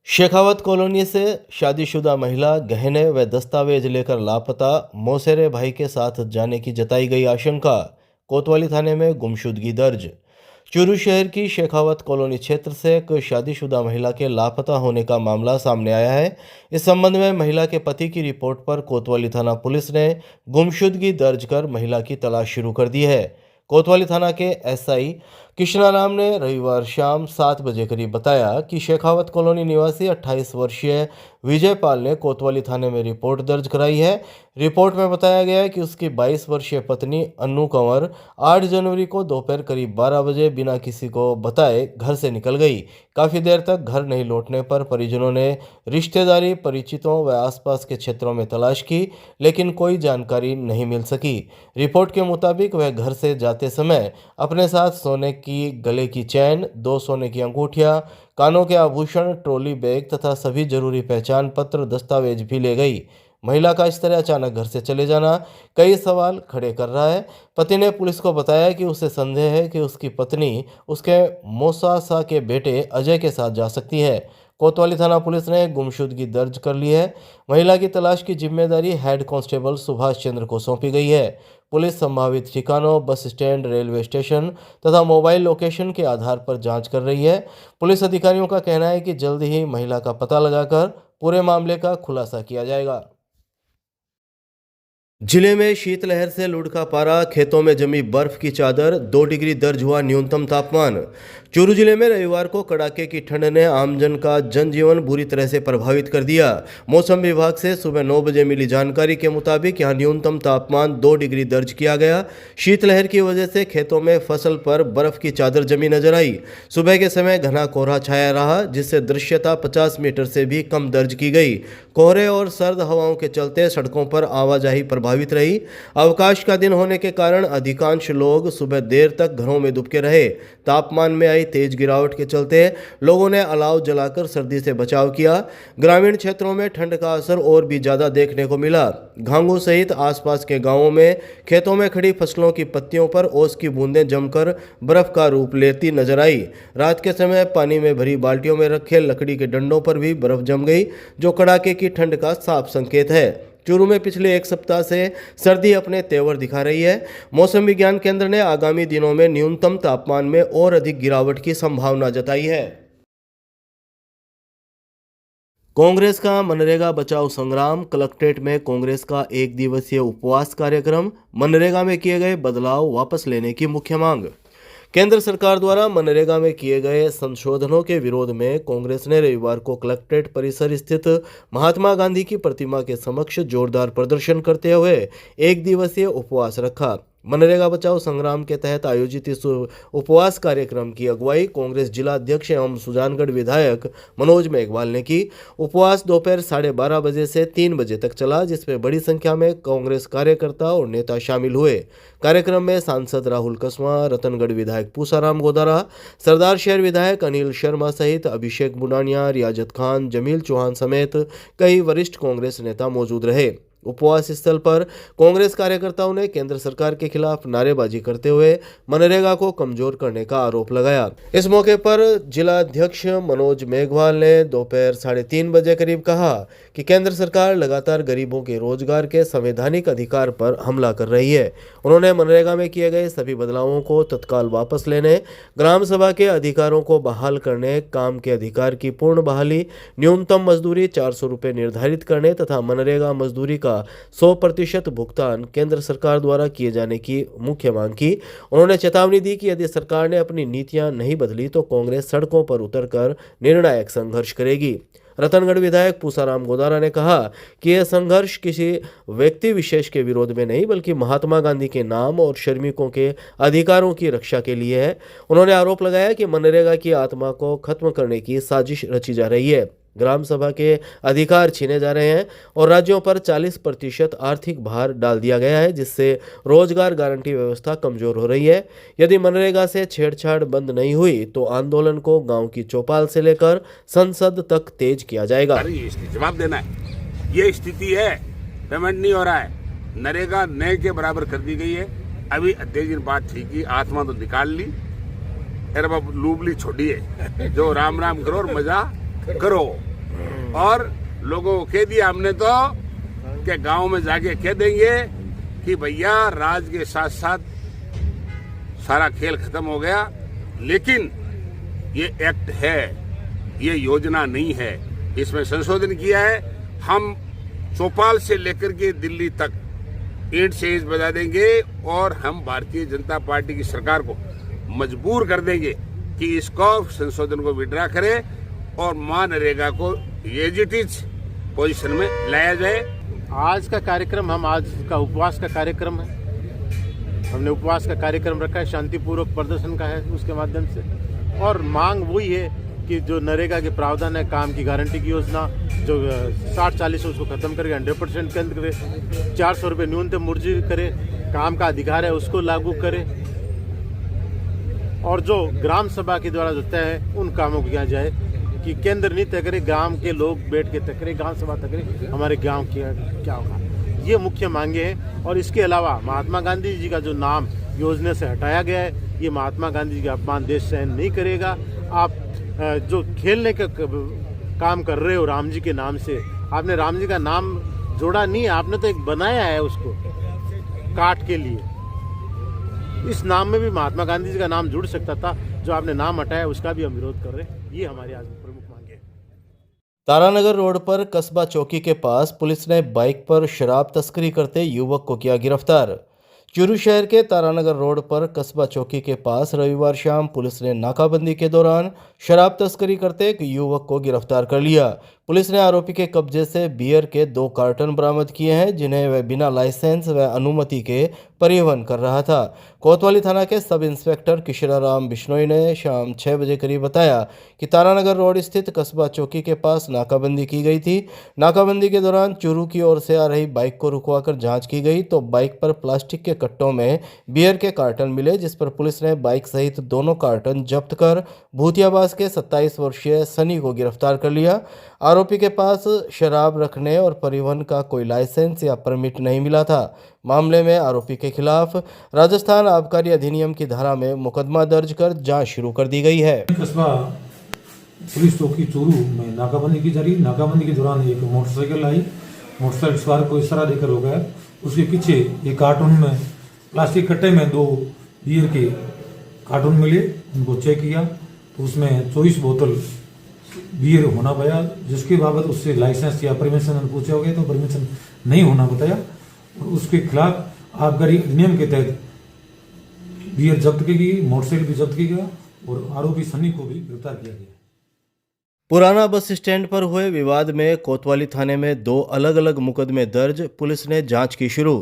Shekhawat colony से शादीशुदा महिला गहने व दस्तावेज लेकर लापता, मौसेरे भाई के साथ जाने की जताई गई आशंका। कोतवाली थाने में गुमशुदगी दर्ज। चूरू शहर की शेखावत कॉलोनी क्षेत्र से एक शादीशुदा महिला के लापता होने का मामला सामने आया है। इस संबंध में महिला के पति की रिपोर्ट पर कोतवाली थाना पुलिस ने गुमशुदगी दर्ज कर महिला की तलाश शुरू कर दी है। कोतवाली थाना के एसआई कृष्णा राम ने रविवार शाम 7 बजे करीब बताया कि शेखावत कॉलोनी निवासी 28 वर्षीय विजय पाल ने कोतवाली थाने में रिपोर्ट दर्ज कराई है। रिपोर्ट में बताया गया है कि उसकी 22 वर्षीय पत्नी अन्नू कंवर 8 जनवरी को दोपहर करीब 12 बजे बिना किसी को बताए घर से निकल गई। काफ़ी देर तक घर नहीं लौटने पर परिजनों ने रिश्तेदारी, परिचितों व आसपास के क्षेत्रों में तलाश की, लेकिन कोई जानकारी नहीं मिल सकी। रिपोर्ट के मुताबिक वह घर से जाते समय अपने साथ सोने की गले की चैन, 2 सोने की अंगूठियां, कानों के आभूषण, ट्रॉली बैग तथा सभी जरूरी पहचान पत्र, दस्तावेज भी ले गई। महिला का इस तरह अचानक घर से चले जाना कई सवाल खड़े कर रहा है। पति ने पुलिस को बताया कि उसे संदेह है कि उसकी पत्नी उसके मौसासा के बेटे अजय के साथ जा सकती है। कोतवाली थाना पुलिस ने गुमशुदगी दर्ज कर ली है। महिला की तलाश की जिम्मेदारी हेड कांस्टेबल सुभाष चंद्र को सौंपी गई है। पुलिस संभावित ठिकानों, बस स्टैंड, रेलवे स्टेशन तथा मोबाइल लोकेशन के आधार पर जांच कर रही है। पुलिस अधिकारियों का कहना है कि जल्द ही महिला का पता लगाकर पूरे मामले का खुलासा किया जाएगा। जिले में शीतलहर से लुढ़का पारा, खेतों में जमी बर्फ की चादर, 2 डिग्री दर्ज हुआ न्यूनतम तापमान। चूरू जिले में रविवार को कड़ाके की ठंड ने आमजन का जनजीवन बुरी तरह से प्रभावित कर दिया। मौसम विभाग से सुबह 9 बजे मिली जानकारी के मुताबिक यहां न्यूनतम तापमान 2 डिग्री दर्ज किया गया। शीतलहर की वजह से खेतों में फसल पर बर्फ की चादर जमी नजर आई। सुबह के समय घना कोहरा छाया रहा, जिससे दृश्यता 50 मीटर से भी कम दर्ज की गई। कोहरे और सर्द हवाओं के चलते सड़कों पर आवाजाही प्रभावित रही। अवकाश का दिन होने के कारण अधिकांश लोग सुबह देर तक घरों में दुबके रहे। तापमान में आई तेज गिरावट के चलते लोगों ने अलाव जलाकर सर्दी से बचाव किया। ग्रामीण क्षेत्रों में ठंड का असर और भी ज्यादा देखने को मिला। घांगू सहित आसपास के गांवों में खेतों में खड़ी फसलों की पत्तियों पर ओस की बूंदें जमकर बर्फ का रूप लेती नजर आई। रात के समय पानी में भरी बाल्टियों में रखे लकड़ी के डंडों पर भी बर्फ जम गई, जो कड़ाके की ठंड का साफ संकेत है। चूरू में पिछले 1 सप्ताह से सर्दी अपने तेवर दिखा रही है। मौसम विज्ञान केंद्र ने आगामी दिनों में न्यूनतम तापमान में और अधिक गिरावट की संभावना जताई है। कांग्रेस का मनरेगा बचाओ संग्राम, कलेक्ट्रेट में कांग्रेस का 1 दिवसीय उपवास कार्यक्रम, मनरेगा में किए गए बदलाव वापस लेने की मुख्य मांग। केंद्र सरकार द्वारा मनरेगा में किए गए संशोधनों के विरोध में कांग्रेस ने रविवार को कलेक्ट्रेट परिसर स्थित महात्मा गांधी की प्रतिमा के समक्ष जोरदार प्रदर्शन करते हुए 1 दिवसीय उपवास रखा। मनरेगा बचाओ संग्राम के तहत आयोजित इस उपवास कार्यक्रम की अगुवाई कांग्रेस जिला अध्यक्ष एवं सुजानगढ़ विधायक मनोज मेघवाल ने की। उपवास दोपहर 12:30 बजे से 3 बजे तक चला, जिसमें बड़ी संख्या में कांग्रेस कार्यकर्ता और नेता शामिल हुए। कार्यक्रम में सांसद राहुल कसवा, रतनगढ़ विधायक पूसाराम गोदारा, सरदार शहर विधायक अनिल शर्मा सहित अभिषेक बुडानिया, रियाजत खान, जमील चौहान समेत कई वरिष्ठ कांग्रेस नेता मौजूद रहे। उपवास स्थल पर कांग्रेस कार्यकर्ताओं ने केंद्र सरकार के खिलाफ नारेबाजी करते हुए मनरेगा को कमजोर करने का आरोप लगाया। इस मौके पर जिला अध्यक्ष मनोज मेघवाल ने दोपहर 3:30 बजे करीब कहा कि केंद्र सरकार लगातार गरीबों के रोजगार के संवैधानिक अधिकार पर हमला कर रही है। उन्होंने मनरेगा में किए गए सभी बदलावों को तत्काल वापस लेने, ग्राम सभा के अधिकारों को बहाल करने, काम के अधिकार की पूर्ण बहाली, न्यूनतम मजदूरी 400 रुपये निर्धारित करने तथा मनरेगा मजदूरी का 100% भुगतान केंद्र सरकार द्वारा किए जाने की मुख्य मांग की। उन्होंने चेतावनी दी कि यदि सरकार ने अपनी नीतियां नहीं बदली तो कांग्रेस सड़कों पर उतरकर निर्णायक संघर्ष करेगी। रतनगढ़ विधायक पूसाराम गोदारा ने कहा कि यह संघर्ष किसी व्यक्ति विशेष के विरोध में नहीं, बल्कि महात्मा गांधी के नाम और श्रमिकों के अधिकारों की रक्षा के लिए है। उन्होंने आरोप लगाया कि मनरेगा की आत्मा को खत्म करने की साजिश रची जा रही है। ग्राम सभा के अधिकार छीने जा रहे हैं और राज्यों पर 40% आर्थिक भार डाल दिया गया है, जिससे रोजगार गारंटी व्यवस्था कमजोर हो रही है। यदि मनरेगा से छेड़छाड़ बंद नहीं हुई तो आंदोलन को गांव की चौपाल से लेकर संसद तक तेज किया जाएगा। इसकी जवाब देना है। ये स्थिति है, पेमेंट नहीं हो रहा है, नरेगा नए के बराबर कर दी गई है। अभी अध्यक्ष ने बात ठीक की, आत्मा तो निकाल ली, लूबली छोड़ी है। जो राम राम करो और मजा करो। और लोगों को कह दिया हमने तो कि गांव में जाके कह देंगे कि भैया राज के साथ साथ सारा खेल खत्म हो गया, लेकिन ये एक्ट है, ये योजना नहीं है, इसमें संशोधन किया है। हम चौपाल से लेकर के दिल्ली तक ईंट से ईंट बजा देंगे और हम भारतीय जनता पार्टी की सरकार को मजबूर कर देंगे कि इसको संशोधन को विड्रा करे और मनरेगा को एज इट इज पोजीशन में लाया जाए। आज का कार्यक्रम आज का उपवास का कार्यक्रम है। हमने उपवास का कार्यक्रम रखा है, शांतिपूर्वक प्रदर्शन का है उसके माध्यम से, और मांग वही है कि जो नरेगा के प्रावधान है, काम की गारंटी की योजना जो 60-40 है उसको खत्म करके 100% के अंदर करे, 400 रुपये न्यूनतम मजदूरी करे, काम का अधिकार है उसको लागू करे, और जो ग्राम सभा के द्वारा जो तय है उन कामों को किया जाए कि केंद्र नहीं तय करे, ग्राम के लोग बैठ के तय करे, ग्राम सभा तय करे हमारे गांव की क्या होगा। ये मुख्य मांगे हैं। और इसके अलावा महात्मा गांधी जी का जो नाम योजना से हटाया गया है, ये महात्मा गांधी जी का अपमान देश सहन नहीं करेगा। आप जो खेलने का काम कर रहे हो राम जी के नाम से, आपने राम जी का नाम जोड़ा नहीं है, आपने तो एक बनाया है उसको काट के लिए। इस नाम में भी महात्मा गांधी जी का नाम जुड़ सकता था, जो आपने नाम हटाया उसका भी हम विरोध कर रहे हैं। ये हमारी आज प्रमुख मांग है। तारानगर रोड पर कस्बा चौकी के पास पुलिस ने बाइक पर शराब तस्करी करते युवक को किया गिरफ्तार। चूरू शहर के तारानगर रोड पर कस्बा चौकी के पास रविवार शाम पुलिस ने नाकाबंदी के दौरान शराब तस्करी करते एक युवक को गिरफ्तार कर लिया। पुलिस ने आरोपी के कब्जे से बियर के 2 कार्टन बरामद किए हैं, जिन्हें वह बिना लाइसेंस व अनुमति के परिवहन कर रहा था। कोतवाली थाना के सब इंस्पेक्टर किशोराराम बिश्नोई ने शाम 6 बजे करीब बताया कि तारानगर रोड स्थित कस्बा चौकी के पास नाकाबंदी की गई थी। नाकाबंदी के दौरान चूरू की ओर से आ रही बाइक को रुकवाकर जांच की गई तो बाइक पर प्लास्टिक के कट्टों में बियर के कार्टन मिले, जिस पर पुलिस ने बाइक सहित दोनों कार्टन जब्त कर भूतियाबाज के 27 वर्षीय सनी को गिरफ्तार कर लिया। आरोपी के पास शराब रखने और परिवहन का कोई लाइसेंस या परमिट नहीं मिला था। मामले में आरोपी के खिलाफ राजस्थान आबकारी अधिनियम की धारा में मुकदमा दर्ज कर जांच शुरू कर दी गई है। कस्बा पुलिस चौकी चूरू में नाकाबंदी की जा रही। नाकाबंदी के दौरान एक मोटरसाइकिल आई, मोटरसाइकिल सवार को इशारा देकर हो गया। उसके पीछे एक कार्टून में प्लास्टिक कट्टे में 2 बियर के कार्टून मिले, उनको चेक किया तो उसमें 24 बोतल बियर होना पाया, जिसके बाबत उससे लाइसेंस या परमिशन पूछे हो गए तो परमिशन नहीं होना बताया, और उसके खिलाफ आबकारी अधिनियम के तहत बियर जब्त की गई, मोटरसाइकिल भी जब्त की गया और आरोपी सनी को भी गिरफ्तार किया गया। पुराना बस स्टैंड पर हुए विवाद में कोतवाली थाने में 2 अलग अलग मुकदमे दर्ज, पुलिस ने जांच की शुरू।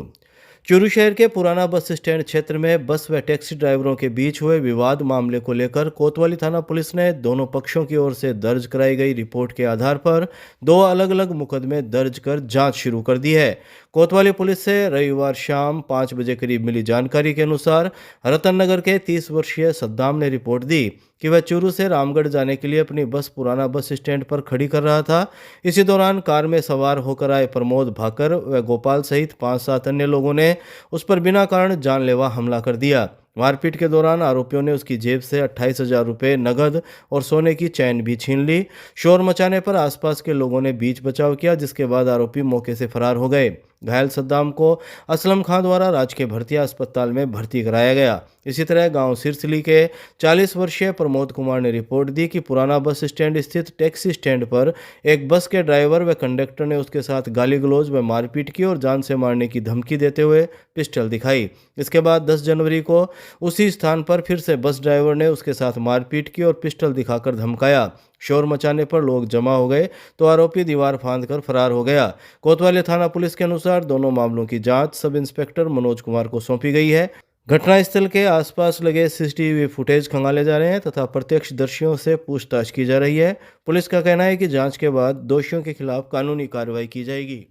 चूरू शहर के पुराना बस स्टैंड क्षेत्र में बस व टैक्सी ड्राइवरों के बीच हुए विवाद मामले को लेकर कोतवाली थाना पुलिस ने दोनों पक्षों की ओर से दर्ज कराई गई रिपोर्ट के आधार पर 2 अलग अलग मुकदमे दर्ज कर जांच शुरू कर दी है। कोतवाली पुलिस से रविवार शाम 5 बजे करीब मिली जानकारी के अनुसार रतन नगर के 30 वर्षीय सद्दाम ने रिपोर्ट दी कि वह चूरू से रामगढ़ जाने के लिए अपनी बस पुराना बस स्टैंड पर खड़ी कर रहा था। इसी दौरान कार में सवार होकर आए प्रमोद भाकर व गोपाल सहित 5-7 अन्य लोगों ने उस पर बिना कारण जानलेवा हमला कर दिया। मारपीट के दौरान आरोपियों ने उसकी जेब से 28,000 रुपये नगद और सोने की चैन भी छीन ली। शोर मचाने पर आसपास के लोगों ने बीच बचाव किया, जिसके बाद आरोपी मौके से फरार हो गए। घायल सद्दाम को असलम खां द्वारा राजकीय भर्ती अस्पताल में भर्ती कराया गया। इसी तरह गांव सिरसली के 40 वर्षीय प्रमोद कुमार ने रिपोर्ट दी कि पुराना बस स्टैंड स्थित टैक्सी स्टैंड पर एक बस के ड्राइवर व कंडक्टर ने उसके साथ गाली गलौज व मारपीट की और जान से मारने की धमकी देते हुए पिस्टल दिखाई। इसके बाद 10 जनवरी को उसी स्थान पर फिर से बस ड्राइवर ने उसके साथ मारपीट की और पिस्टल दिखाकर धमकाया। शोर मचाने पर लोग जमा हो गए तो आरोपी दीवार फांदकर फरार हो गया। कोतवाली थाना पुलिस के अनुसार दोनों मामलों की जांच सब इंस्पेक्टर मनोज कुमार को सौंपी गई है। घटनास्थल के आसपास लगे सीसीटीवी फुटेज खंगाले जा रहे हैं तथा प्रत्यक्षदर्शियों से पूछताछ की जा रही है। पुलिस का कहना है कि जांच के बाद दोषियों के खिलाफ कानूनी कार्रवाई की जाएगी।